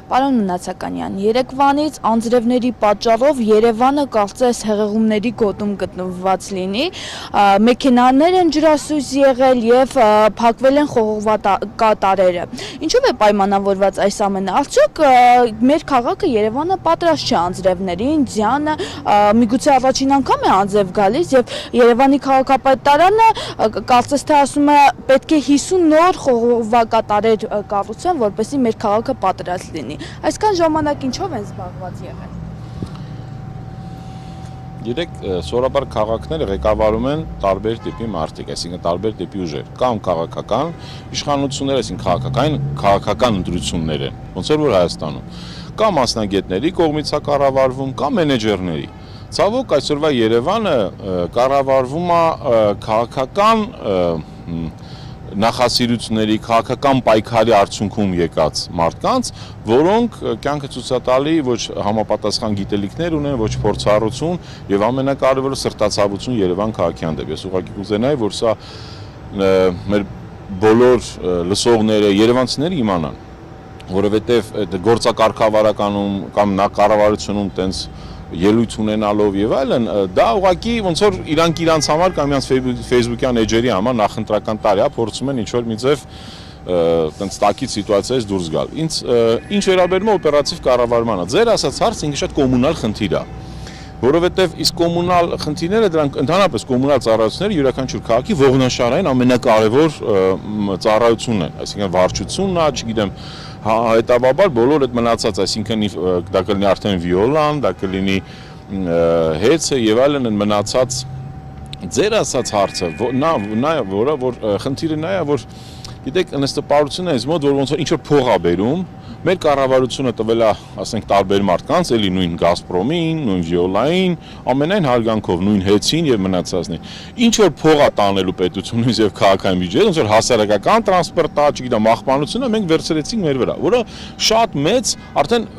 Պարոն Մնացականյան, երեկվանից անձրևների պատճառով Երևանը կարծես հեղեղումների գոտում գտնված լինի, մեքենաներ են ջրասույզ եղել եւ փակվել են խողովակատարերը։ Ինչով է պայմանավորված այս ամենը։ Արդյոք մեր քաղաքը Երևանը պատրաստ չէ անձրևներին, ձյանը, միգուցե առաջին անգամ է անձրև գալիս եւ Երևանի քաղաքապետարանը կարծես թե ասում է պետք է 50 նոր խողովակատարեր կառուցեն, որպեսզի մեր քաղաքը պատրաստ լինի։ Այսքան ժամանակ ինչով են զբաղված եղել։ Գիտեք, սովորաբար քաղաքները ղեկավարում են տարբեր տիպի մարդիկ, այսինքն տարբեր տիպի ուժեր, կամ քաղաքական իշխանություններ, այսինքն քաղաքական ընտրություններ են, ոնց որ Հայաստանում, կամ մասնագետների կողմից է կառավարվում, կամ մենեջերների։ Ցավոք այսօրվա Երևանը կառավարվում է քաղաքական նախասիրությունների, քաղաքական պայքարի արդյունքում եկած մարդկանց, որոնք կյանքը ցույց է տալի ոչ համապատասխան գիտելիքներ ունեն, ոչ փորձառություն եւ ամենակարևորը սրտացավություն Երևան քաղաքի հանդեպ։ Ես ուղղակի կուզենայի, որ սա մեր բոլոր լսողները, երևանցիները իմանան, որովհետեւ գործակարգավարականում կամ կառավարությունում տենց ելույթ ունենալով եւ այլն, դա ուղղակի ոնց որ իրանք համար կամ իրանք Facebook-յան էջերի համար նախընտրական տարի է, փորձում են ինչ-որ մի ձև տենց տակից սիտուացիայից դուրս գալ։ Ինչ վերաբերում է օպերատիվ կառավարմանը, ձեր ասած հարցը ինքը շատ կոմունալ խնդիր է, որովհետեւ իսկ կոմունալ խնդիրները դրանք ընդհանրապես կոմունալ ծառայությունները յուրաքանչյուր քաղաքի ողնաշարային ամենակարևոր ծառայությունն են, այսինքն վարչությունն է, չգիտեմ, հետաբաբար բոլոր այդ մնացած, այսինքն դա կլինի արդեն վիոլան, դա կլինի հեծը եւ այլն են մնացած ձեր ասած հարցը, որ խնդիրը նա է, որ գիտեք, նստապարությունը այս մոտ որ ոնց որ ինչ որ փող է բերում, մեր կառավարությունը տվել է, ասենք, տարբեր մարդկանց, էլի նույն Գազպրոմին, նույն Վիոլային, ամենայն հարգանքով, նույն հեծին եւ մնացածներին։ Ինչ որ փող է տանելու պետությունից եւ քաղաքային բյուջեից, ոնց որ հասարակական տրանսպորտը, չգիտեմ, աղբանությունը մենք վերցրեցինք մեր վրա, որը շատ մեծ արդեն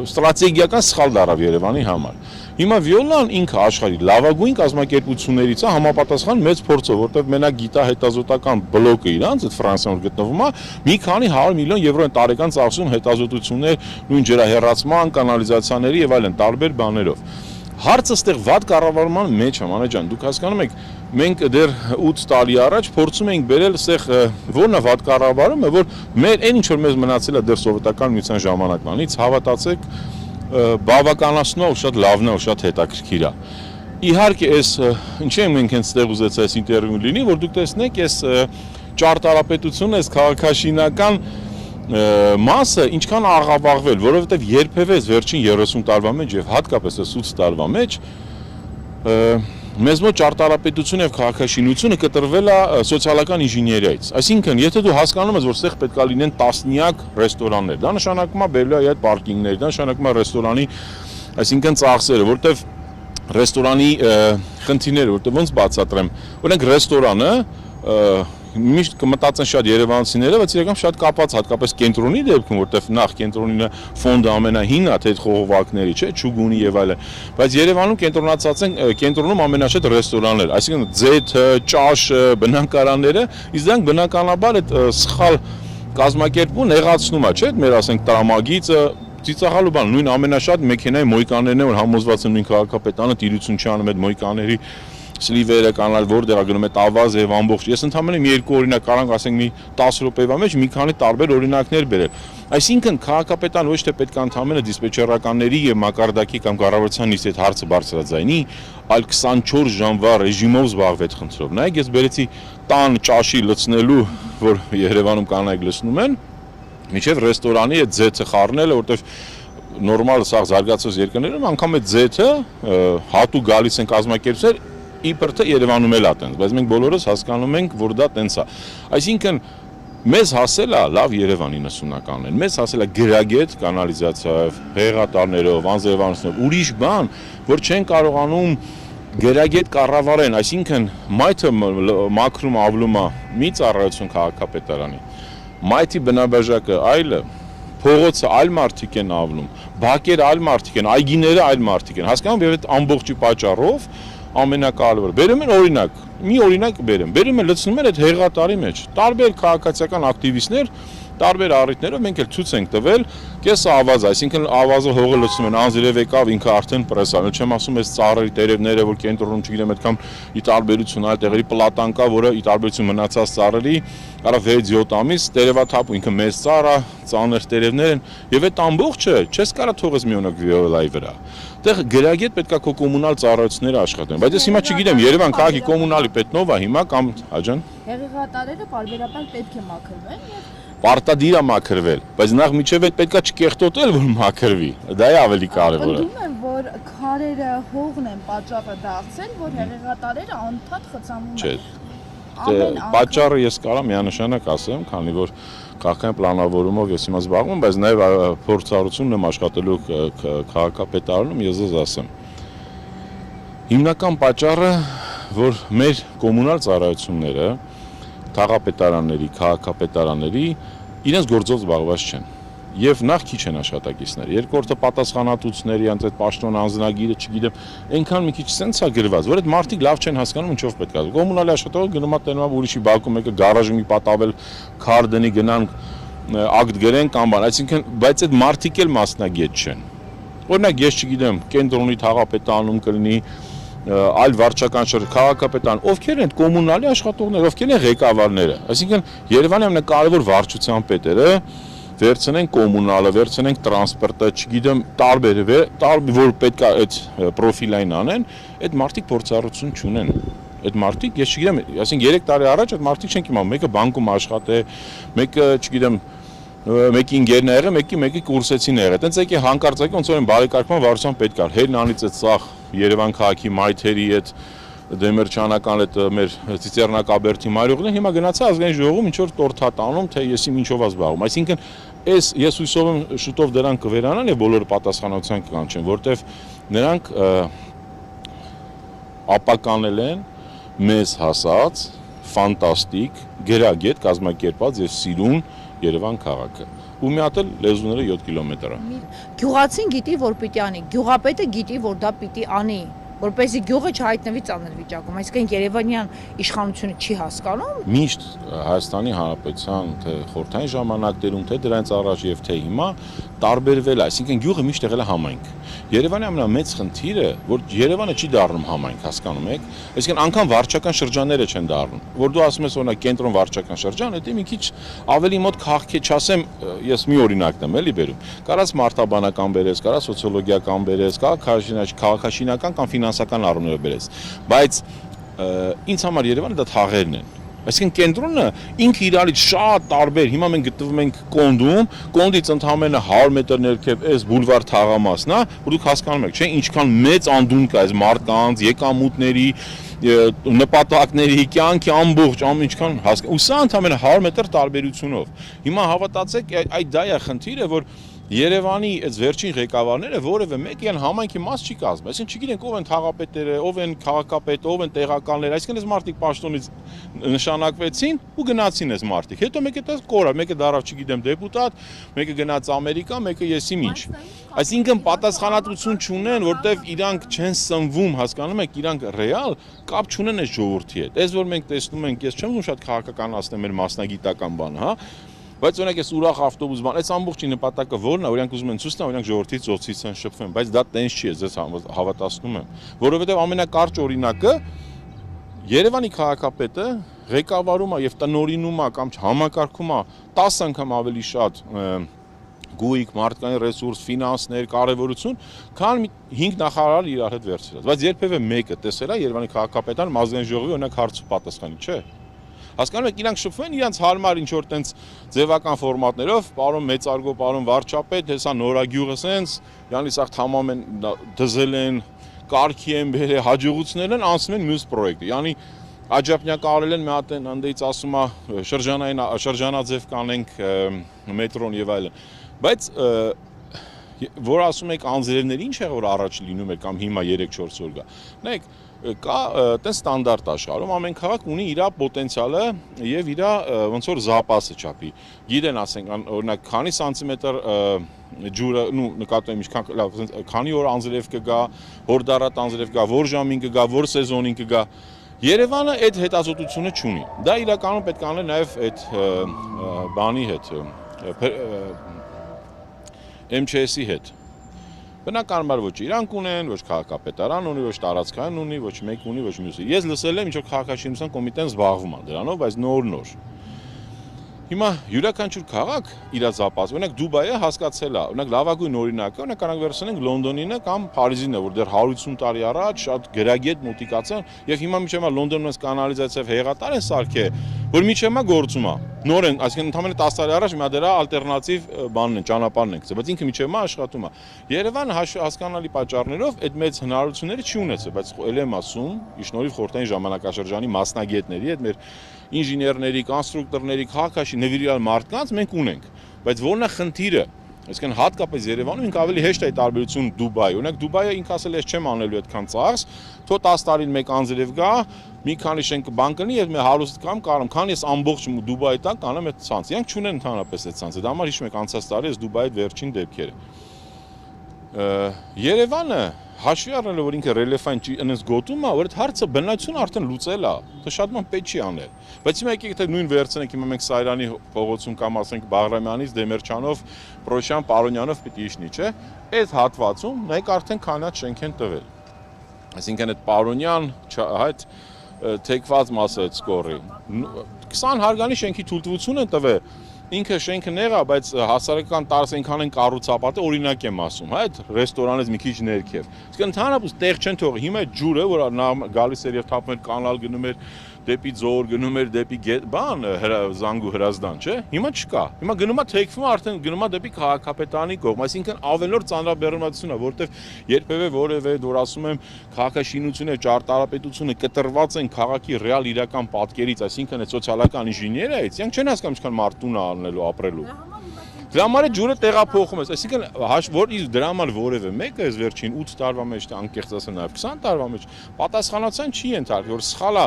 ստրատեգիական սխալ դարավ Երևանի համար։ Հիմա Վիոլան ինքը աշխարհի լավագույն կազմակերպություններից է համապատասխան մեծ փորձով, որտեղ մենակ գիտահետազոտական բլոկը իրանց այդ Ֆրանսիայում գտնվում է, մի քանի 100 միլիոն եվրո են տարեկան ծախսում հետազոտություններ, նույն ջրահեռացման, կանալիզացիաների եւ այլն տարբեր բաներով։ Հարցը ստեղ վատ կառավարման մեջ է, մանե ջան, դուք հասկանում եք, մենք դեռ 8 տարի առաջ փորձում էինք բերել ստեղ որն է վատ կառավարումը, որ մեր այն ինչ որ մեզ մնացել է դեռ սովետական միության ժամանակվանից, հավատացեք, բավականացնող շատ լավն է, շատ հետաքրքիր է։ Իհարկե, ինչի մենք հենց ստեղ ուզեցա այս ինտերվյուն լինի, որ դուք տեսնեք, այս ճարտարապետությունը, այս քաղաքաշինական մասը ինչքան աղավաղվել, որովհետև երբևէ վերջին 30 տարվա մեջ եւ հատկապես 8 տարվա մեջ մեզ մոտ ճարտարապետությունը եւ քաղաքաշինությունը կտրվել է սոցիալական ինժեներիայից։ Այսինքն, եթե դու հասկանում ես, որ ստեղ պետք է լինեն տասնյակ ռեստորաններ, դա նշանակում է բերելու է այդ պարկինգներ, դա նշանակում է ռեստորանի, այսինքն ծախսերը, որտեվ ռեստորանի խնդիրները, որտեվ ոնց բացատրեմ, օրինակ ռեստորանը միշտ կմտածեն շատ երևանցիները, բայց իրական շատ կապված հատկապես կենտրոնի դեպքում, որտեղ նախ կենտրոնի ֆոնդը ամենահինն է, թե խողովակների, չէ, չուգունի եւ այլն, բայց Երևանում կենտրոնացած են կենտրոնում ամենաշատ ռեստորաններ, այսինքն ձեթը, ճաշը, բնակարանները, իսկ դրանք բնականաբար այդ սխալ կազմակերպում նեղացնում է, չէ, մեր ասենք տրամագիծը ծիծաղալու բան, նույն ամենաշատ մեքենայի մոյկաներն են, որ համոզված են նույն քաղաքապետարանը տիրություն չի անում այդ մոյկաների սլիվերը կանալ որտեղ գնում է ավազ եւ ամբողջ։ Ես ընդհանրապես մի երկու օրինակ կարանք ասենք մի 10 րոպեվա մեջ մի քանի տարբեր օրինակներ բերել։ Այսինքն քաղաքապետան ոչ թե պետք է ընդհանրապես դիսպեչերականների եւ մակարդակի կամ կառավարության նիստի այդ հարցը բարձրաձայնի, այլ 24 ժամվա ռեժիմով զբաղվի այդ խնդրով։ Նայեք, ես բերեցի տան ճաշի լցնելու, որ Երևանում կանայք լցնում են, միջև ռեստորանի այդ ձեթը խառնելը, որտեղ նորմալ սա զարգացած երկրներում անգամ այդ ձեթը հատուկ գալիս են կազմակերպել իբր թե Երևանում էլ է տենց, բայց մենք բոլորս հասկանում ենք, որ դա տենց է։ Այսինքն մեզ հասել է լավ Երևան 90-ականներին, մեզ հասել է գրագետ կանալիզացիայով, հեղատարներով, անձրևանոցներով, ուրիշ բան, որ չեն կարողանում գրագետ կառավարեն, այսինքն մայթը մաքրում ավլում է մի ծառայություն քաղաքապետարանի, մայթի բնաբաժակը այլը, փողոցը այլ մարդիկ են ավլում, բակերը այլ մարդիկ են, այգիները այլ մարդիկ են, հասկանում եւ այդ ամբողջի պատճառով ամենակարևորը։ Բերում են օրինակ, մի օրինակ բերեմ։ Բերում են լցնում են այդ հեղատարի մեջ։ Տարբեր քաղաքացիական ակտիվիստներ տարբեր առիթներով մենք էլ ցույց ենք տվել, կեսը ավազ, այսինքն ավազը հողը լցնում են, անձրև եկավ, ինքը արդեն պրեսա։ Չեմ ասում այս ծառերի տերևները, որ կենտրոնում չգիտեմ այդքան ի տարբերություն այլ տեղերի պլատան կա, որը ի տարբերություն մնացած ծառերի արա 6-7 ամիս տերևաթափ, ինքը մեծ ծառ է, ծանր տերևներ են, եւ այդ ամբողջը չես կարա թողես մի օրինակ վիոլայի վրա։ Այդտեղ գրագետ պետքա քո կոմունալ ծառայությունները աշխատեն, բայց ես հիմա չգիտեմ, Երևան քաղաքի կոմունալի պետնով է հիմա կամ աջան։ Հեղեղատարերը բարբերաբար պետք է մաքրվեն եւ Պարտադիր է մաքրվել, բայց նախ միջև այդ պետքա չկեղտոտել, որ մաքրվի։ Դա է ավելի կարևորը։ Պնդում են, որ քարերը հողն են պատճառը դարձել, որ հեղեղատարերը անդադ խցանում են։ Պատճառը ես կարամ միանշանակ ասեմ, քանի որ քաղաքային պլանավորումով ես հիմա զբաղվում, բայց նաև փորձառությունն եմ աշխատելու քաղաքապետարանում, ես ձեզ ասեմ։ Հիմնական պատճառը, որ մեր կոմունալ ծառայությունները, քաղաքապետարանների, քաղաքապետարանների իրենց գործով զբաղված չեն։ Եվ նախ քիչ են աշխատակիցներ, երկրորդը պատասխանատվությունների անց այդ պաշտոն անձնագիրը, չգիտեմ, այնքան մի քիչ սենց է գրված, որ այդ մարդիկ լավ չեն հասկանում ինչով պետք է։ Կոմունալի աշխատողը գնում է տենում է ուրիշի բակում, մեկը գարաժի մի պատավել քար դնի գնան ակտ գրեն կամ բան, այսինքն, բայց այդ մարդիկ էլ մասնագետ չեն։ Օրինակ ես չգիտեմ, կենտրոնի թաղապետանում կլինի այլ վարչական քաղաքապետարան, ովքեր են կոմունալի աշխատողներ, ովքեր են ղեկավարները։ Այսինքն Երևանի ամենակարևոր վարչության պետերը վերցնենք կոմունալը, վերցնենք տրանսպորտը, չգիտեմ, տարբեր որ պետք է այդ պրոֆիլային անեն, այդ մարդիկ փորձառություն չունեն։ Այդ մարդիկ, ես չգիտեմ, ասենք 3 տարի առաջ այդ մարդիկ չենք իմանում, մեկը բանկում աշխատե, մեկը, չգիտեմ, մեկի ինգերն է եղել, մեկի կուրսեցին է եղել։ Տենց եկի հանկարծակի ոնց որ են բարեկարգման վարչության պետք կար։ Հերնանից այդ սաղ Երևան քաղաքի մայթերի այդ դեմերչանական այդ մեր Ծիծեռնակաբերդի մայրուղին հիմա գնացա ազգային ժողովում ինչ որ տորթա տանում, թե ես ինչով եմ զբաղվում։ Այսինքն ես հույսով եմ շուտով դրանք կվերանան եւ բոլորը պատասխանատվության կանչեն, որտեվ նրանք ապականել են մեզ հասած ֆանտաստիկ, գերագետ կազմակերպած եւ սիրուն Երևան քաղաքը։ Ու մի հատ էլ լեզուները 7 կիլոմետր է։ Գյուղացին գիտի, որ պիտի անի, գյուղապետը գիտի, որ դա պիտի անի, որպեսզի գյուղը չհայտնվի ծանր վիճակում, այսինքն Երևանյան իշխանությունը չի հասկանում։ Միշտ Հայաստանի Հանրապետության թե խորհրդային ժամանակներում, թե դրանից առաջ եւ թե հիմա տարբերվել է, այսինքն գյուղը միշտ եղել է համայնք։ Երևանի ամենամեծ խնդիրը, որ Երևանը չի դառնում համայնք, հասկանում եք, այսինքն անգամ վարչական շրջանները չեն դառնում։ Որ դու ասում ես օրինակ կենտրոն վարչական շրջան, դա մի քիչ ավելի մոտ քաղաքի, չասեմ, ես մի օրինակ եմ էլի բերում։ Կարաս մարդաբանական բերես, կարաս սոցիոլոգիական բերես, քաղաքաշինական կամ ֆինանսական առումներով բերես, բայց ինձ համար Երևանը դա թաղերն են։ Այսինքն կենտրոնը ինքը իրարից շատ տարբեր, հիմա մենք գտնվում ենք Կոնդում, Կոնդից ընդամենը 100 մետր ներքև այս բուլվար թաղամասն է, որ դուք հասկանում եք, չէ՞, ինչքան մեծ անդուն կա այս մարդկանց, եկամուտների, նպատակների, կյանքի ամբողջ ինչքան հասկանում։ Ու սա ընդամենը 100 մետր տարբերությունով։ Հիմա հավատացեք, այդ դա է խնդիրը, որ Երևանի այս վերջին ղեկավարները որևէ մեկը իրեն համայնքի մաս չի կազմում։ Այսինքն չգիտենք ով են թաղապետերը, ով են քաղաքապետը, ով են տեղականները, այսինքն այս մարդիկ պաշտոնից նշանակվեցին ու գնացին այս մարդիկ։ Հետո մեկը դա կորավ, մեկը դարավ, չգիտեմ, դեպուտատ, մեկը գնաց Ամերիկա, մեկը եսիմ ինչ։ Այսինքն պատասխանատվություն չունեն, որտեվ իրանք չեն սնվում, հասկանում եք, իրանք ռեալ կապ չունեն այս ժողովրդի հետ։ Այս որ մենք տեսնում ենք, ես չեմ ուզում շատ քաղաքականացնել մեր մասնագիտական բանը, հա։ Բայց օրինակ այս ուրախ ավտոբուս բան, այս ամբողջի նպատակը ո՞րն է, օրինակ ուզում են ցույց տան, օրինակ ժողովրդից ծոցից են շփվեն, բայց դա տենց չի, ես հավատացնում եմ, որովհետև ամենակարճ օրինակը Երևանի քաղաքապետը ղեկավարում է եւ տնօրինում է կամ համակարգում է 10 անգամ ավելի շատ գույք, մարդկային ռեսուրս, ֆինանսներ, կարևորություն, քան 5 նախարար իրար հետ վերցրած։ Բայց երբևէ մեկը տեսել է Երևանի քաղաքապետարան ազգային ժողովի օրինակ հարց ու պատասխանի, չէ։ Հասկանում եք, իրանք շփվում են իրանց հարմար ինչ որ տենց ձևական ֆորմատներով, պարոն մեծարգո, պարոն վարչապետ, հեսա նորագյուղը սենց, յանի սաղ թամամ են դզել են, կարգի են բերել, հաջողություններ են, անցնում են մյուս պրոյեկտը։ Յանի աջապնյակ արել են մի հատ են անդեից ասում է շրջանաձև կանենք մետրոն եւ այլն։ Բայց որ ասում եք անձրևներ ինչ է որ առաջ լինում է կամ հիմա 3-4 օր գա։ Նայեք, կա տես ստանդարտ աշխարհում ամեն քաղաք ունի իր պոտենցիալը եւ իր ոնց որ զապասը չափի։ Գիտեն, ասենք, օրինակ, քանի սանտիմետր ջուրը, նկատում եմ ինչքան լավ, քանի օր անձրև կգա, որ դարատ անձրև կգա, որ ժամին կգա, որ սեզոնին կգա։ Երևանը այդ հետազոտությունը չունի։ Դա իրականում պետք է անել նաև այդ բանի հետ, MÇS-ի հետ։ Բնականաբար ոչ իրանք ունեն, ոչ քաղաքապետարան ունի, ոչ տարածքային ունի, ոչ մեկ ունի, ոչ մյուսը։ Ես լսել եմ, ինչ որ քաղաքաշինության կոմիտեն զբաղվում է դրանով, բայց նոր։ Հիմա յուրաքանչյուր քաղաք իր զապաս, օրինակ Դուբայը հասկացել է, օրինակ լավագույն օրինակը, օրինակ կարող վերցնենք Լոնդոնինը կամ Փարիզինը, որ դեռ 150 տարի առաջ շատ գրագետ մոտիկացան, եւ հիմա միջև Լոնդոնում կանալիզացիայով հեղատար են սարքել, որ միջև գործում է։ Նոր են, այսինքն ընդամենը 10 տարի առաջ մի դրա ալտերնատիվ բանն են, ճանապարհն են գծել, բայց ինքը միջև աշխատում է։ Երևանը հասկանալի պատճառներով այդ մեծ հնարավորությունները չի ունեցել, բայց ել եմ ասում, իշնորհիվ խորհրդային ժամանակաշրջանի մասնագետների հետ մեր ինժեներների, կոնստրուկտորների, քաղաքաշի նվիրյալ մարդկանց մենք ունենք, բայց որն է խնդիրը, այսինքն հատկապես Երևանում ինքը ավելի հեշտ է տարբերություն Դուբայի։ Օրինակ Դուբայը ինքը ասել է, ես չեմ անելու այդքան ծախս, թո 10 տարին մեկ անձրև գա, մի քանի շենք բան կնի եւ մի հարուստ կամ կարամ, քան ես ամբողջ Դուբայի տակ կանեմ այդ ցանց։ Իրանք չունեն ընդհանրապես այդ ցանցը։ Դա համար հիշում եք անցած տարի ես Դուբայի վերջին դեպքերը։ Երևանը հաշվի առնելով որ ինքը ռելևանտ չի այնպես գոտում է, որ այդ հարցը բնականություն արդեն լուծել է, դա շատ ման պետք չի անել։ Բայց հիմա եկեք թե նույն վերցնենք հիմա մենք Սայրանի փողոցում կամ ասենք Բաղրամյանից Դեմերչանով, Պրոշյան, Պարոնյանով պիտի իջնի, չէ՞։ Այդ հատվածում նայեք արդեն քանած շենք են տվել։ Այսինքն այդ Պարոնյան, այդ թեքված մասը այդ սկորի 20 հարգանի շենքի թույլտվություն են տվել։ Ինքը շենքը նեղա, բայց հասարակական տարածք այնքան են կառուցապատը, օրինակ եմ ասում, հա, այդ ռեստորանից մի քիչ ներքև։ Իսկ ընդհանրապես տեղ չեն թողի։ Հիմա այդ ջուրը, որ գալիս էր եւ թափում էր կանալ, գնում էր դեպի Ձոր, գնում էր դեպի բան, Զանգու Հրազդան, չէ՞։ Հիմա չկա։ Հիմա գնում է թեքվում, արդեն գնում է դեպի քաղաքապետարանի կողմ, այսինքն ավելորդ ծանրաբեռնվածություն է, որտեվ երբևէ որևէ դուր ասում եմ քաղաքաշինությունը, ճարտարապետությունը կտրված են քաղաքի ռեալ իրական պատկերից, այսինքն այդ սոցիալական ինժեներիայից, իրանք չեն հասկանում ինչքան մարդուն է անելու, ապրելու։ Դրա համար է ջուրը տեղափոխում ես, այսինքն որ իսկ դրա համար որևէ մեկը այս վերջին 8 տարվա մեջ, անկեղծ ասեմ նաև 20 տարվա մեջ պատասխանատվության չի ենթարկվել, որ սխալ է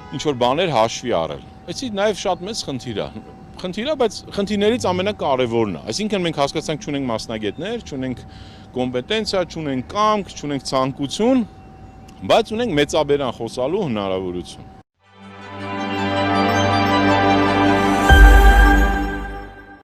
ինչ որ բաներ հաշվի առել։ Այսի նաև շատ մեծ խնդիր է, բայց խնդիրներից ամենակարևորն է։ Այսինքն մենք հասկացանք չունենք մասնագետներ, չունենք կոմպետենցիա, չունենք կամք, չունենք ցանկություն, բայց ունենք մեծաբերան խոսալու հնարավորություն։